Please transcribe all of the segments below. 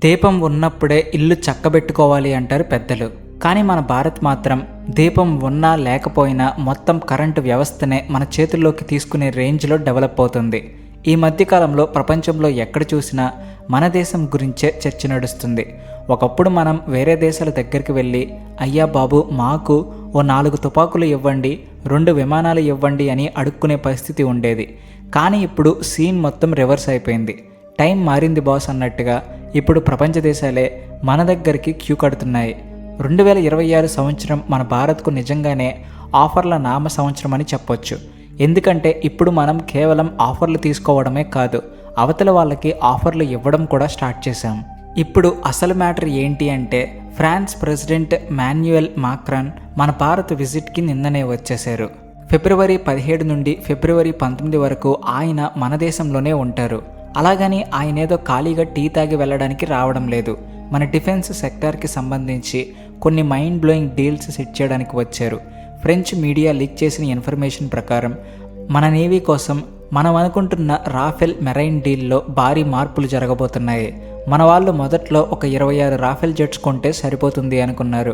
దీపం ఉన్నప్పుడే ఇల్లు చక్కబెట్టుకోవాలి అంటారు పెద్దలు. కానీ మన భారత్ మాత్రం దీపం ఉన్నా లేకపోయినా మొత్తం కరెంటు వ్యవస్థనే మన చేతుల్లోకి తీసుకునే రేంజ్లో డెవలప్ అవుతుంది. ఈ మధ్యకాలంలో ప్రపంచంలో ఎక్కడ చూసినా మన దేశం గురించే చర్చ నడుస్తుంది. ఒకప్పుడు మనం వేరే దేశాల దగ్గరికి వెళ్ళి అయ్యా బాబు మాకు ఓ 4 తుపాకులు ఇవ్వండి, 2 విమానాలు ఇవ్వండి అని అడుక్కునే పరిస్థితి ఉండేది. కానీ ఇప్పుడు సీన్ మొత్తం రివర్స్ అయిపోయింది. టైం మారింది బాస్ అన్నట్టుగా ఇప్పుడు ప్రపంచ దేశాలే మన దగ్గరికి క్యూ కడుతున్నాయి. 2026 సంవత్సరం మన భారత్కు నిజంగానే ఆఫర్ల నామ సంవత్సరం అని చెప్పొచ్చు. ఎందుకంటే ఇప్పుడు మనం కేవలం ఆఫర్లు తీసుకోవడమే కాదు, అవతల వాళ్ళకి ఆఫర్లు ఇవ్వడం కూడా స్టార్ట్ చేశాం. ఇప్పుడు అసలు మ్యాటర్ ఏంటి అంటే ఫ్రాన్స్ ప్రెసిడెంట్ మాన్యుయల్ మాక్రాన్ మన భారత్ విజిట్కి నిన్ననే వచ్చేశారు. ఫిబ్రవరి 17 నుండి ఫిబ్రవరి 19 వరకు ఆయన మన దేశంలోనే ఉంటారు. అలాగని ఆయన ఏదో ఖాళీగా టీ తాగి వెళ్ళడానికి రావడం లేదు. మన డిఫెన్స్ సెక్టార్కి సంబంధించి కొన్ని మైండ్ బ్లోయింగ్ డీల్స్ సెట్ చేయడానికి వచ్చారు. ఫ్రెంచ్ మీడియా లీక్ చేసిన ఇన్ఫర్మేషన్ ప్రకారం మన నేవీ కోసం మనం అనుకుంటున్న రాఫెల్ మెరైన్ డీల్లో భారీ మార్పులు జరగబోతున్నాయి. మన వాళ్ళు మొదట్లో ఒక 26 రాఫెల్ జెట్స్ కొంటే సరిపోతుంది అనుకున్నారు.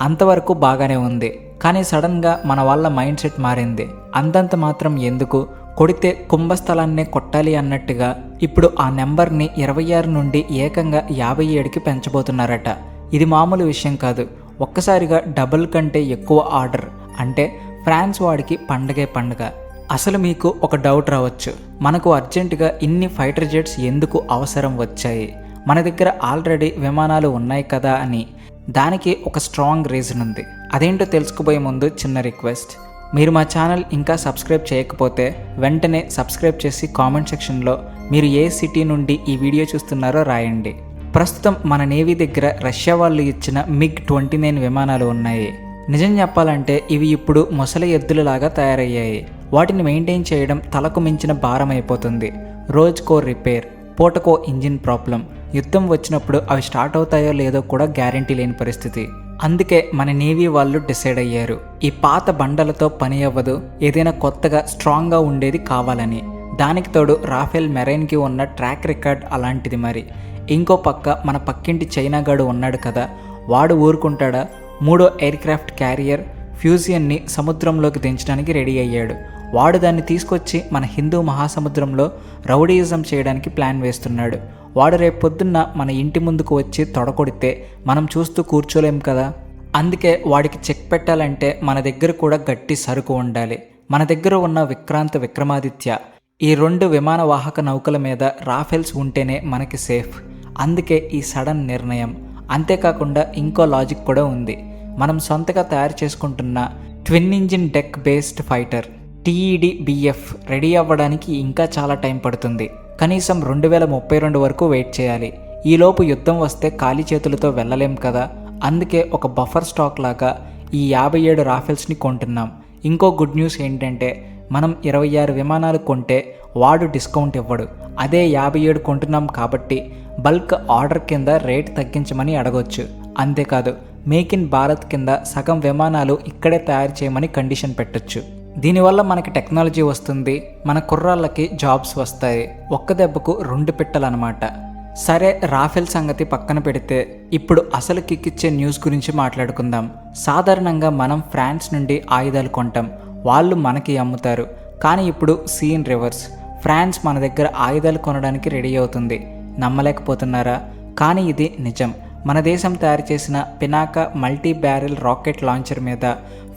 అంతవరకు బాగానే ఉంది. కానీ సడన్గా మన వాళ్ళ మైండ్ సెట్ మారింది. అంతంత మాత్రం ఎందుకు, కొడితే కుంభస్థలాన్నే కొట్టాలి అన్నట్టుగా ఇప్పుడు ఆ నెంబర్ని 26 నుండి ఏకంగా 57కి పెంచబోతున్నారట. ఇది మామూలు విషయం కాదు. ఒక్కసారిగా డబుల్ కంటే ఎక్కువ ఆర్డర్ అంటే ఫ్రాన్స్ వాడికి పండగే పండగ. అసలు మీకు ఒక డౌట్ రావచ్చు, మనకు అర్జెంటుగా ఇన్ని ఫైటర్ జెట్స్ ఎందుకు అవసరం వచ్చాయి, మన దగ్గర ఆల్రెడీ విమానాలు ఉన్నాయి కదా అని. దానికి ఒక స్ట్రాంగ్ రీజన్ ఉంది. అదేంటో తెలుసుకుపోయే ముందు చిన్న రిక్వెస్ట్, మీరు మా ఛానల్ ఇంకా సబ్స్క్రైబ్ చేయకపోతే వెంటనే సబ్స్క్రైబ్ చేసి కామెంట్ సెక్షన్లో మీరు ఏ సిటీ నుండి ఈ వీడియో చూస్తున్నారో రాయండి. ప్రస్తుతం మన నేవీ దగ్గర రష్యా వాళ్ళు ఇచ్చిన MiG-29 విమానాలు ఉన్నాయి. నిజం చెప్పాలంటే ఇవి ఇప్పుడు మొసలి ఎద్దులలాగా తయారయ్యాయి. వాటిని మెయింటైన్ చేయడం తలకు మించిన భారం అయిపోతుంది. రోజుకో రిపేర్, పూటకో ఇంజిన్ ప్రాబ్లం, యుద్ధం వచ్చినప్పుడు అవి స్టార్ట్ అవుతాయో లేదో కూడా గ్యారంటీ లేని పరిస్థితి. అందుకే మన నేవీ వాళ్ళు డిసైడ్ అయ్యారు, ఈ పాత బండలతో పని అవ్వదు, ఏదైనా కొత్తగా స్ట్రాంగ్గా ఉండేది కావాలని. దానికి తోడు రాఫెల్ మెరైన్కి ఉన్న ట్రాక్ రికార్డ్ అలాంటిది. మరి ఇంకో పక్క మన పక్కింటి చైనాగాడు ఉన్నాడు కదా, వాడు ఊరుకుంటాడా? 3వ ఎయిర్క్రాఫ్ట్ క్యారియర్ ఫ్యూజియన్ని సముద్రంలోకి దించడానికి రెడీ అయ్యాడు. వాడు దాన్ని తీసుకొచ్చి మన హిందూ మహాసముద్రంలో రౌడీయిజం చేయడానికి ప్లాన్ వేస్తున్నాడు. వాడు రేపు పొద్దున్న మన ఇంటి ముందుకు వచ్చి తొడకొడితే మనం చూస్తూ కూర్చోలేం కదా. అందుకే వాడికి చెక్ పెట్టాలంటే మన దగ్గర కూడా గట్టి సరుకు ఉండాలి. మన దగ్గర ఉన్న విక్రాంత్, విక్రమాదిత్య ఈ 2 విమాన వాహక నౌకల మీద రాఫెల్స్ ఉంటేనే మనకి సేఫ్. అందుకే ఈ సడన్ నిర్ణయం. అంతేకాకుండా ఇంకో లాజిక్ కూడా ఉంది. మనం సొంతగా తయారు చేసుకుంటున్న twin engine deck based fighter TED-BF ready అవ్వడానికి ఇంకా చాలా టైం పడుతుంది. కనీసం 2032 వరకు వెయిట్ చేయాలి. ఈలోపు యుద్ధం వస్తే ఖాళీ చేతులతో వెళ్ళలేం కదా. అందుకే ఒక బఫర్ స్టాక్ లాగా ఈ 57 రాఫెల్స్ని కొంటున్నాం. ఇంకో గుడ్ న్యూస్ ఏంటంటే మనం 26 విమానాలు కొంటే వాడు డిస్కౌంట్ ఇవ్వడు. అదే 57 కొంటున్నాం కాబట్టి బల్క్ ఆర్డర్ కింద రేట్ తగ్గించమని అడగొచ్చు. అంతేకాదు మేక్ ఇన్ భారత్ కింద సగం విమానాలు ఇక్కడే తయారు చేయమని కండిషన్ పెట్టొచ్చు. దీనివల్ల మనకి టెక్నాలజీ వస్తుంది, మన కుర్రాళ్ళకి జాబ్స్ వస్తాయి. ఒక్క దెబ్బకు 2 పిట్టలన్నమాట. సరే, రాఫెల్ సంగతి పక్కన పెడితే ఇప్పుడు అసలు కిక్కిచ్చే న్యూస్ గురించి మాట్లాడుకుందాం. సాధారణంగా మనం ఫ్రాన్స్ నుండి ఆయుధాలు కొంటాం, వాళ్ళు మనకి అమ్ముతారు. కానీ ఇప్పుడు సీన్ రివర్స్. ఫ్రాన్స్ మన దగ్గర ఆయుధాలు కొనడానికి రెడీ అవుతుంది. నమ్మలేకపోతున్నారా? కానీ ఇది నిజం. మన దేశం తయారు చేసిన Pinaka multi barrel rocket launcher మీద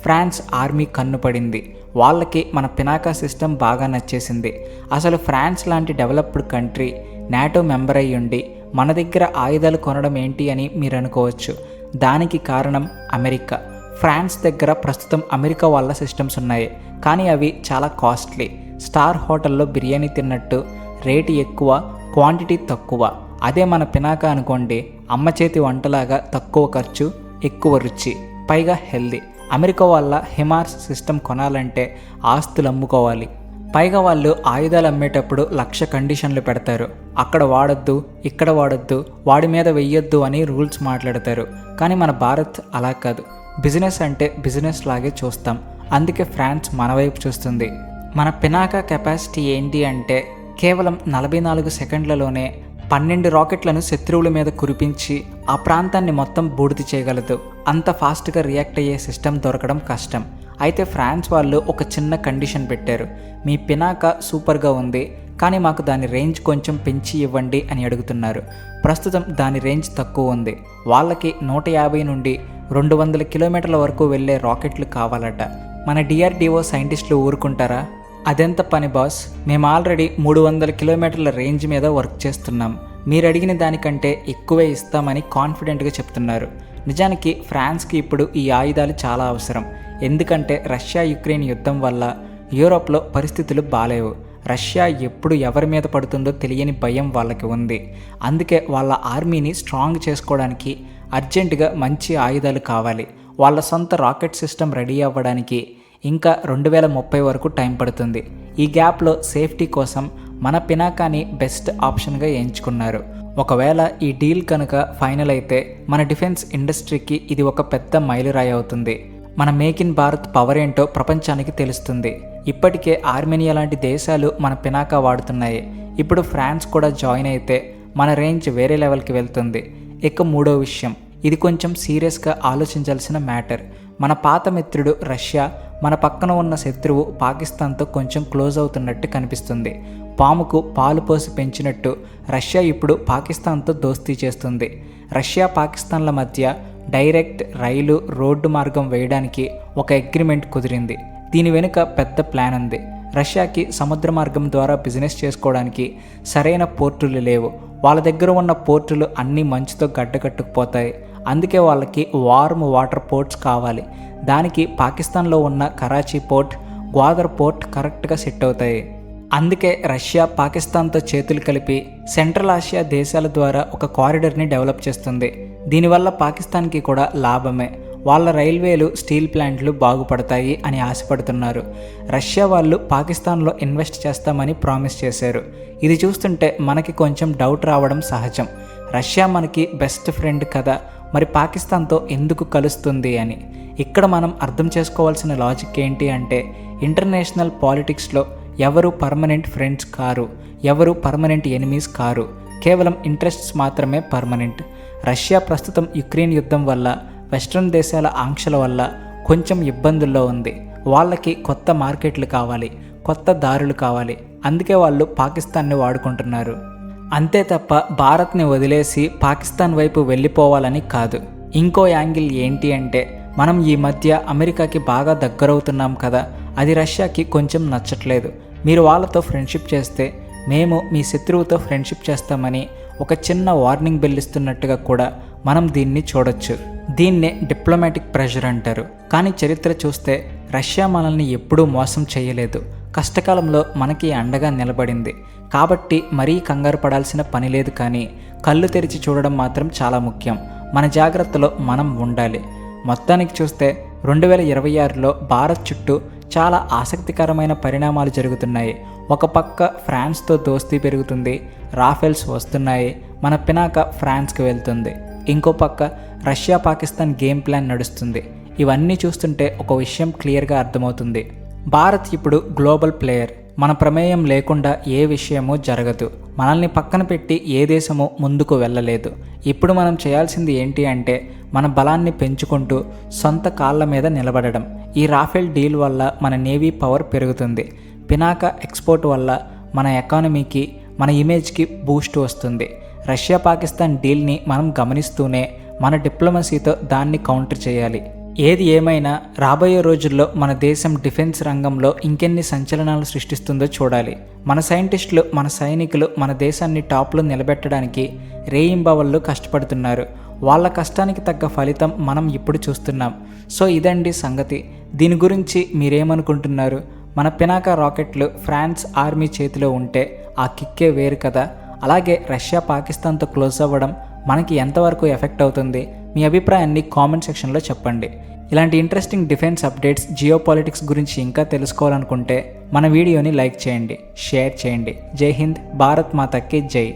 ఫ్రాన్స్ ఆర్మీ కన్ను పడింది. వాళ్ళకి మన పినాకా సిస్టమ్ బాగా నచ్చేసింది. అసలు ఫ్రాన్స్ లాంటి డెవలప్డ్ కంట్రీ నాటో మెంబర్ అయ్యి ఉండి మన దగ్గర ఆయుధాలు కొనడం ఏంటి అని మీరు అనుకోవచ్చు. దానికి కారణం అమెరికా. ఫ్రాన్స్ దగ్గర ప్రస్తుతం అమెరికా వాళ్ళ సిస్టమ్స్ ఉన్నాయి, కానీ అవి చాలా కాస్ట్లీ. స్టార్ హోటల్లో బిర్యానీ తిన్నట్టు రేటు ఎక్కువ, క్వాంటిటీ తక్కువ. అదే మన పినాకా అనుకోండి, అమ్మ చేతి వంటలాగా తక్కువ ఖర్చు, ఎక్కువ రుచి, పైగా హెల్దీ. అమెరికా వాళ్ళ హిమార్స్ సిస్టమ్ కొనాలంటే ఆస్తులు అమ్ముకోవాలి. పైగా వాళ్ళు ఆయుధాలు అమ్మేటప్పుడు 1,00,000 కండిషన్లు పెడతారు. అక్కడ వాడొద్దు, ఇక్కడ వాడొద్దు, వాడి మీద వెయ్యొద్దు అని రూల్స్ మాట్లాడతారు. కానీ మన భారత్ అలా కాదు. బిజినెస్ అంటే బిజినెస్ లాగే చూస్తాం. అందుకే ఫ్రాన్స్ మన వైపు చూస్తుంది. మన పినాకా కెపాసిటీ ఏంటి అంటే కేవలం 44 సెకండ్లలోనే 12 రాకెట్లను శత్రువుల మీద కురిపించి ఆ ప్రాంతాన్ని మొత్తం బూడిద చేయగలదు. అంత ఫాస్ట్గా రియాక్ట్ అయ్యే సిస్టమ్ దొరకడం కష్టం. అయితే ఫ్రాన్స్ వాళ్ళు ఒక చిన్న కండిషన్ పెట్టారు. మీ పినాక సూపర్గా ఉంది, కానీ మాకు దాని రేంజ్ కొంచెం పెంచి ఇవ్వండి అని అడుగుతున్నారు. ప్రస్తుతం దాని రేంజ్ తక్కువ ఉంది. వాళ్ళకి 150 నుండి 200 కిలోమీటర్ల వరకు వెళ్ళే రాకెట్లు కావాలట. మన డిఆర్డిఓ సైంటిస్టులు ఊరుకుంటారా? అదెంత పని బాస్, మేము ఆల్రెడీ 300 కిలోమీటర్ల రేంజ్ మీద వర్క్ చేస్తున్నాం. మీరు అడిగిన దానికంటే ఎక్కువే ఇస్తామని కాన్ఫిడెంట్గా చెప్తున్నారు. నిజానికి ఫ్రాన్స్కి ఇప్పుడు ఈ ఆయుధాలు చాలా అవసరం. ఎందుకంటే రష్యా యుక్రెయిన్ యుద్ధం వల్ల యూరోప్లో పరిస్థితులు బాలేవు. రష్యా ఎప్పుడు ఎవరి మీద పడుతుందో తెలియని భయం వాళ్ళకి ఉంది. అందుకే వాళ్ళ ఆర్మీని స్ట్రాంగ్ చేసుకోవడానికి అర్జెంటుగా మంచి ఆయుధాలు కావాలి. వాళ్ళ సొంత రాకెట్ సిస్టమ్ రెడీ అవ్వడానికి ఇంకా 2030 వరకు టైం పడుతుంది. ఈ గ్యాప్లో సేఫ్టీ కోసం మన పినాకాని బెస్ట్ ఆప్షన్గా ఎంచుకున్నారు. ఒకవేళ ఈ డీల్ కనుక ఫైనల్ అయితే మన డిఫెన్స్ ఇండస్ట్రీకి ఇది ఒక పెద్ద మైలురాయి అవుతుంది. మన మేక్ ఇన్ భారత్ పవర్ ఏంటో ప్రపంచానికి తెలుస్తుంది. ఇప్పటికే ఆర్మేనియా లాంటి దేశాలు మన పినాకా వాడుతున్నాయి. ఇప్పుడు ఫ్రాన్స్ కూడా జాయిన్ అయితే మన రేంజ్ వేరే లెవెల్కి వెళ్తుంది. ఇక మూడో విషయం, ఇది కొంచెం సీరియస్గా ఆలోచించాల్సిన మ్యాటర్. మన పాత మిత్రుడు రష్యా మన పక్కన ఉన్న శత్రువు పాకిస్తాన్తో కొంచెం క్లోజ్ అవుతున్నట్టు కనిపిస్తుంది. పాముకు పాలు పోసి పెంచినట్టు రష్యా ఇప్పుడు పాకిస్తాన్తో దోస్తీ చేస్తుంది. రష్యా పాకిస్తాన్ల మధ్య డైరెక్ట్ రైలు రోడ్డు మార్గం వేయడానికి ఒక అగ్రిమెంట్ కుదిరింది. దీని వెనుక పెద్ద ప్లాన్ ఉంది. రష్యాకి సముద్ర మార్గం ద్వారా బిజినెస్ చేసుకోవడానికి సరైన పోర్టులు లేవు. వాళ్ళ దగ్గర ఉన్న పోర్టులు అన్నీ మంచుతో గడ్డకట్టుకుపోతాయి. అందుకే వాళ్ళకి వార్మ్ వాటర్ పోర్ట్స్ కావాలి. దానికి పాకిస్తాన్లో ఉన్న కరాచీ పోర్ట్, గ్వాదర్ పోర్ట్ కరెక్ట్గా సెట్ అవుతాయి. అందుకే రష్యా పాకిస్తాన్తో చేతులు కలిపి సెంట్రల్ ఆసియా దేశాల ద్వారా ఒక కారిడార్ని డెవలప్ చేస్తుంది. దీనివల్ల పాకిస్తాన్కి కూడా లాభమే. వాళ్ళ రైల్వేలు, స్టీల్ ప్లాంట్లు బాగుపడతాయి అని ఆశపడుతున్నారు. రష్యా వాళ్ళు పాకిస్తాన్లో ఇన్వెస్ట్ చేస్తామని ప్రామిస్ చేశారు. ఇది చూస్తుంటే మనకి కొంచెం డౌట్ రావడం సహజం. రష్యా మనకి బెస్ట్ ఫ్రెండ్ కదా, మరి పాకిస్తాన్తో ఎందుకు కలుస్తుంది అని. ఇక్కడ మనం అర్థం చేసుకోవాల్సిన లాజిక్ ఏంటి అంటే, ఇంటర్నేషనల్ పాలిటిక్స్లో ఎవరు పర్మనెంట్ ఫ్రెండ్స్ కారు, ఎవరు పర్మనెంట్ ఎనిమీస్ కారు. కేవలం ఇంట్రెస్ట్స్ మాత్రమే పర్మనెంట్. రష్యా ప్రస్తుతం యుక్రెయిన్ యుద్ధం వల్ల, వెస్ట్రన్ దేశాల ఆంక్షల వల్ల కొంచెం ఇబ్బందుల్లో ఉంది. వాళ్ళకి కొత్త మార్కెట్లు కావాలి, కొత్త దారులు కావాలి. అందుకే వాళ్ళు పాకిస్తాన్ని వాడుకుంటున్నారు. అంతే తప్ప భారత్ని వదిలేసి పాకిస్తాన్ వైపు వెళ్ళిపోవాలని కాదు. ఇంకో యాంగిల్ ఏంటి అంటే, మనం ఈ మధ్య అమెరికాకి బాగా దగ్గరవుతున్నాం కదా, అది రష్యాకి కొంచెం నచ్చట్లేదు. మీరు వాళ్ళతో ఫ్రెండ్షిప్ చేస్తే మేము మీ శత్రువుతో ఫ్రెండ్షిప్ చేస్తామని ఒక చిన్న వార్నింగ్ బెల్ ఇస్తున్నట్టుగా కూడా మనం దీన్ని చూడొచ్చు. దీన్నే డిప్లొమాటిక్ ప్రెషర్ అంటారు. కానీ చరిత్ర చూస్తే రష్యా మనల్ని ఎప్పుడూ మోసం చేయలేదు. కష్టకాలంలో మనకి అండగా నిలబడింది. కాబట్టి మరీ కంగారు పడాల్సిన పని లేదు. కానీ కళ్ళు తెరిచి చూడడం మాత్రం చాలా ముఖ్యం. మన జాగ్రత్తలో మనం ఉండాలి. మొత్తానికి చూస్తే 2026లో భారత్ చుట్టూ చాలా ఆసక్తికరమైన పరిణామాలు జరుగుతున్నాయి. ఒక పక్క ఫ్రాన్స్తో దోస్తీ పెరుగుతుంది, రాఫెల్స్ వస్తున్నాయి, మన పినాక ఫ్రాన్స్కి వెళ్తుంది. ఇంకో పక్క రష్యా పాకిస్తాన్ గేమ్ ప్లాన్ నడుస్తుంది. ఇవన్నీ చూస్తుంటే ఒక విషయం క్లియర్గా అర్థమవుతుంది. భారత్ ఇప్పుడు గ్లోబల్ ప్లేయర్. మన ప్రమేయం లేకుండా ఏ విషయమూ జరగదు. మనల్ని పక్కన పెట్టి ఏ దేశము ముందుకు వెళ్ళలేదు. ఇప్పుడు మనం చేయాల్సింది ఏంటి అంటే, మన బలాన్ని పెంచుకుంటూ సొంత కాళ్ళ మీద నిలబడడం. ఈ రాఫెల్ డీల్ వల్ల మన నేవీ పవర్ పెరుగుతుంది. పినాక ఎక్స్పోర్ట్ వల్ల మన ఎకానమీకి, మన ఇమేజ్కి బూస్ట్ వస్తుంది. రష్యా పాకిస్తాన్ డీల్ని మనం గమనిస్తూనే మన డిప్లొమసీతో దాన్ని కౌంటర్ చేయాలి. ఏది ఏమైనా రాబోయే రోజుల్లో మన దేశం డిఫెన్స్ రంగంలో ఇంకెన్ని సంచలనాలు సృష్టిస్తుందో చూడాలి. మన సైంటిస్టులు, మన సైనికులు మన దేశాన్ని టాప్లో నిలబెట్టడానికి రేయింబవళ్ళు కష్టపడుతున్నారు. వాళ్ళ కష్టానికి తగ్గ ఫలితం మనం ఇప్పుడు చూస్తున్నాం. సో ఇదండి సంగతి. దీని గురించి మీరేమనుకుంటున్నారు? మన పినాక రాకెట్లు ఫ్రాన్స్ ఆర్మీ చేతిలో ఉంటే ఆ కిక్కే వేరు కదా. అలాగే రష్యా పాకిస్తాన్తో క్లోజ్ అవ్వడం మనకి ఎంతవరకు ఎఫెక్ట్ అవుతుంది? మీ అభిప్రాయాన్ని కామెంట్ సెక్షన్లో చెప్పండి. ఇలాంటి interesting defence updates, geo politics గురించి ఇంకా తెలుసుకోవాలనుకుంటే మన వీడియోని లైక్ చేయండి, షేర్ చేయండి. జై హింద్, భారత్ మాతాకి జై.